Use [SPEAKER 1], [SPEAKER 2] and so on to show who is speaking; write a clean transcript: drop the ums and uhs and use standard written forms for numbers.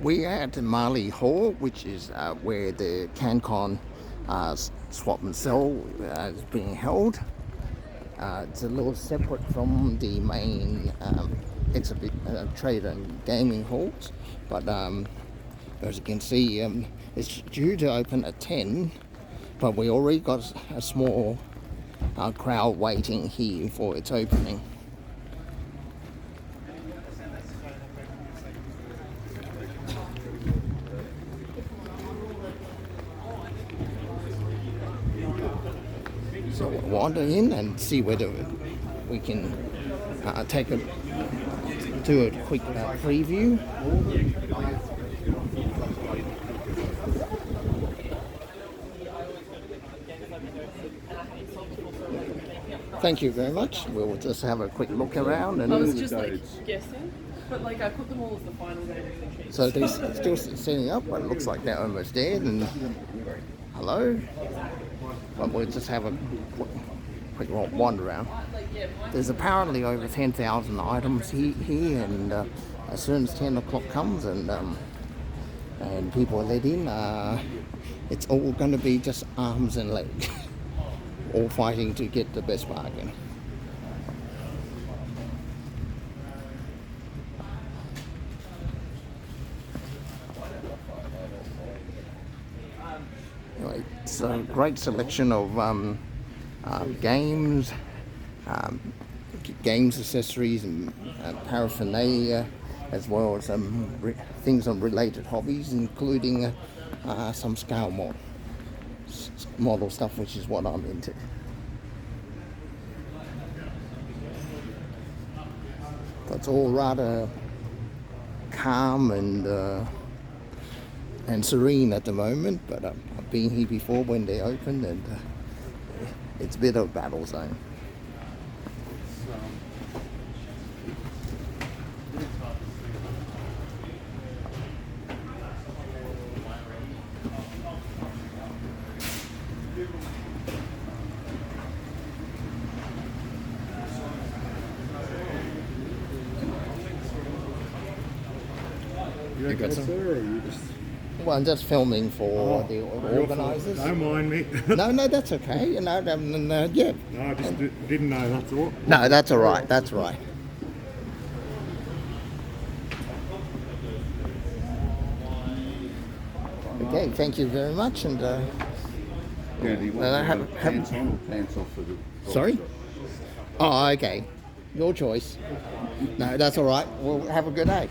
[SPEAKER 1] We're at Mallee Hall, which is where the Cancon swap and sell is being held. It's a little separate from the main exhibit trade and gaming halls, but as you can see, it's due to open at 10, but we already got a small crowd waiting here for its opening. So we'll wander in and see whether we can do a quick preview. Thank you very much. We'll just have a quick look around. And
[SPEAKER 2] I was just guessing, but I put them all as the final game.
[SPEAKER 1] So they're still setting up, but it looks like they're almost there. And hello. But we'll just have a quick wander around. There's apparently over 10,000 items here, and as soon as 10 o'clock comes and people are let in, it's all going to be just arms and legs, all fighting to get the best bargain. Anyway, it's a great selection of games, games accessories and paraphernalia, as well as things on related hobbies, including some scale model stuff, which is what I'm into. So it's all rather calm and serene at the moment, but I've been here before when they opened, and it's a bit of a battle zone.
[SPEAKER 3] You okay, sir, or are you just...
[SPEAKER 1] Well, I'm just filming for the organisers.
[SPEAKER 3] Don't mind me.
[SPEAKER 1] No, that's okay. Yeah.
[SPEAKER 3] No, I just didn't know, that's all.
[SPEAKER 1] No, that's all right. That's right. Okay, thank you very much. And
[SPEAKER 4] Yeah, do you want pants on or pants off for the...
[SPEAKER 1] Sorry? Oh, okay. Your choice. No, that's all right. Well, have a good day.